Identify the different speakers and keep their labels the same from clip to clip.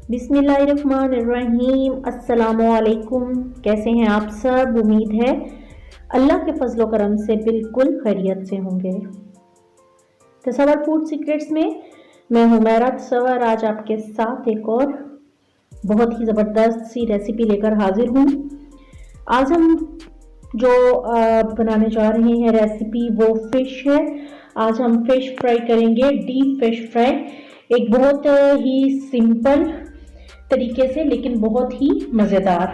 Speaker 1: बिस्मिल्लाहिर्रहमानिर्रहीम। अस्सलामुअलैकुम। कैसे हैं आप सब? उम्मीद है अल्लाह के फजलो करम से बिल्कुल खैरियत से होंगे। तसव्वुर फूड सीक्रेट्स में मैं हुमैरा तसव्वुर आज आपके साथ एक और बहुत ही ज़बरदस्त सी रेसिपी लेकर हाजिर हूँ। आज हम जो बनाने जा रहे हैं रेसिपी वो फिश है। आज हम फिश फ्राई करेंगे, डीप फिश फ्राई। एक बहुत ही सिंपल तरीके से लेकिन बहुत ही मज़ेदार।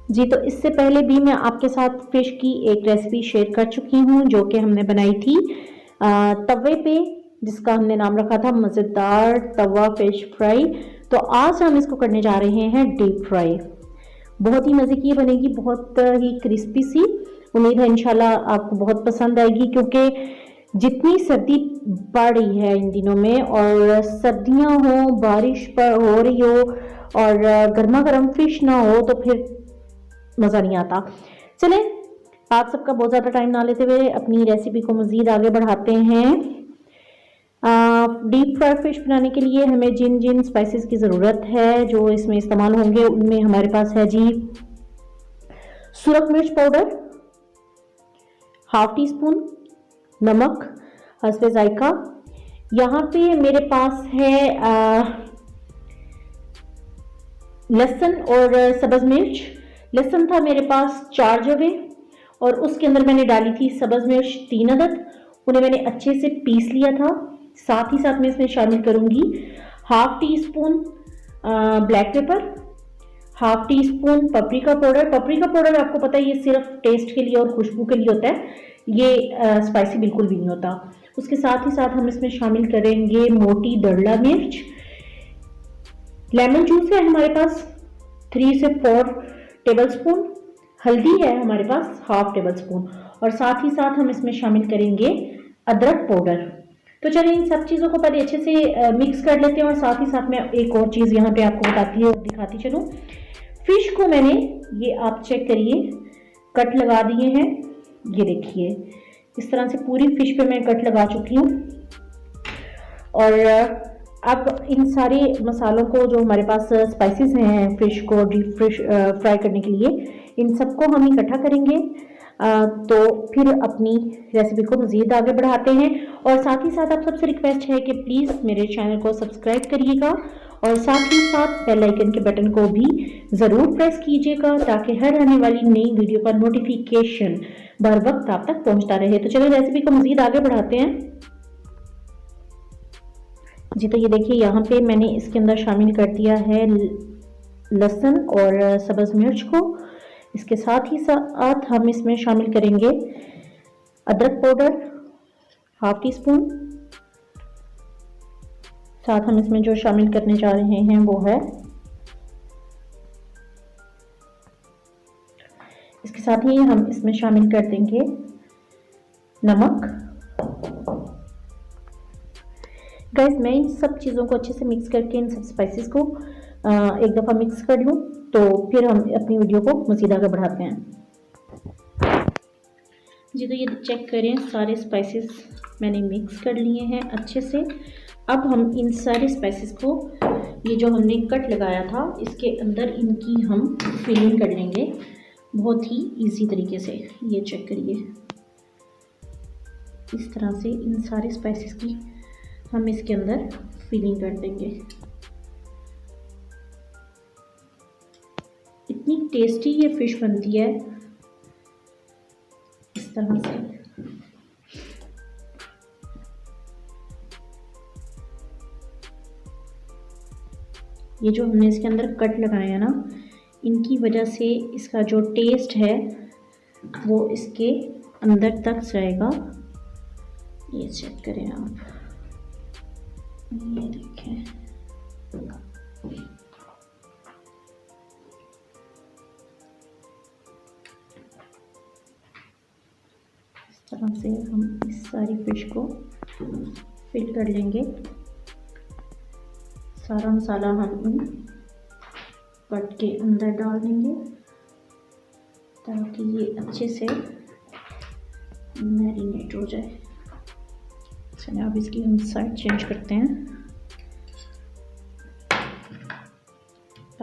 Speaker 1: जी तो इससे पहले भी मैं आपके साथ फिश की एक रेसिपी शेयर कर चुकी हूँ जो कि हमने बनाई थी तवे पे, जिसका हमने नाम रखा था मज़ेदार तवा फिश फ्राई। तो आज हम इसको करने जा रहे हैं डीप फ्राई। बहुत ही मज़े की बनेगी, बहुत ही क्रिस्पी सी। उम्मीद है इंशाल्लाह आपको बहुत पसंद आएगी, क्योंकि जितनी सर्दी पड़ रही है इन दिनों में, और सर्दियां हो, बारिश पर हो रही हो और गर्मा गर्म फिश ना हो तो फिर मज़ा नहीं आता। चलें आप सबका बहुत ज़्यादा टाइम ना लेते हुए अपनी रेसिपी को मज़ीद आगे बढ़ाते हैं। डीप फ्राई फिश बनाने के लिए हमें जिन जिन स्पाइसेस की ज़रूरत है जो इसमें इस्तेमाल होंगे, उनमें हमारे पास है जी सुरख मिर्च पाउडर, हाफ टी स्पून नमक हस्बे जायका। यहाँ पे मेरे पास है लहसुन और सब्ज़ मिर्च। लहसुन था मेरे पास 4 जवे और उसके अंदर मैंने डाली थी सब्ज़ मिर्च 3 अदद। उन्हें मैंने अच्छे से पीस लिया था। साथ ही साथ मैं इसमें शामिल करूँगी half tea spoon black pepper, half tea spoon paprika powder. Paprika powder आपको पता है ये सिर्फ टेस्ट के लिए और खुशबू के लिए होता है, ये स्पाइसी बिल्कुल भी नहीं होता। उसके साथ ही साथ हम इसमें शामिल करेंगे मोटी दड़ला मिर्च। लेमन जूस है हमारे पास 3 से 4 टेबलस्पून। हल्दी है हमारे पास हाफ टेबल स्पून। और साथ ही साथ हम इसमें शामिल करेंगे अदरक पाउडर। तो चलिए इन सब चीज़ों को पहले अच्छे से मिक्स कर लेते हैं। और साथ ही साथ मैं एक और चीज़ यहाँ पे आपको बताती और दिखाती चलूँ। फिश को मैंने, ये आप चेक करिए, कट लगा दिए हैं। ये देखिए इस तरह से पूरी फिश पे मैं कट लगा चुकी हूँ। और अब इन सारे मसालों को, जो हमारे पास स्पाइसेस हैं फिश को डीप फिश फ्राई करने के लिए, इन सबको हम इकट्ठा करेंगे। तो फिर अपनी रेसिपी को मज़ीद आगे बढ़ाते हैं। और साथ ही साथ आप सबसे रिक्वेस्ट है कि प्लीज़ मेरे चैनल को सब्सक्राइब करिएगा और साथ ही साथ बेल आइकन के बटन को भी ज़रूर प्रेस कीजिएगा, ताकि हर आने वाली नई वीडियो का नोटिफिकेशन बर वक्त आप तक पहुंचता रहे। तो चलिए रेसिपी को मज़ीद आगे बढ़ाते हैं। जी तो ये देखिए यहाँ पे मैंने इसके अंदर शामिल कर दिया है लहसुन और सब्ज़ मिर्च को। इसके साथ ही साथ हम इसमें शामिल करेंगे अदरक पाउडर हाफ टी स्पून। साथ हम इसमें जो शामिल करने जा रहे हैं वो है, इसके साथ ही हम इसमें शामिल कर देंगे नमक। गाइस मैं इन सब चीज़ों को अच्छे से मिक्स करके, इन सब स्पाइसेस को एक दफ़ा मिक्स कर लूँ तो फिर हम अपनी वीडियो को मज़ीद आगे बढ़ाते हैं। जी तो ये चेक करें, सारे स्पाइसेस मैंने मिक्स कर लिए हैं अच्छे से। अब हम इन सारे स्पाइसेस को, ये जो हमने कट लगाया था, इसके अंदर इनकी हम फिलिंग कर लेंगे बहुत ही इजी तरीके से। ये चेक करिए, इस तरह से इन सारे स्पाइसेस की हम इसके अंदर फिलिंग कर देंगे। इतनी टेस्टी ये फिश बनती है इस तरह से। ये जो हमने इसके अंदर कट लगाए हैं ना, इनकी वजह से इसका जो टेस्ट है वो इसके अंदर तक जाएगा। ये चेक करें आप, ये देखें, इस तरह से हम इस सारी फिश को फिल कर लेंगे। सारा मसाला हम इन कट के अंदर डाल देंगे ताकि ये अच्छे से मैरिनेट हो जाए। चलिए अब इसकी हम साइड चेंज करते हैं।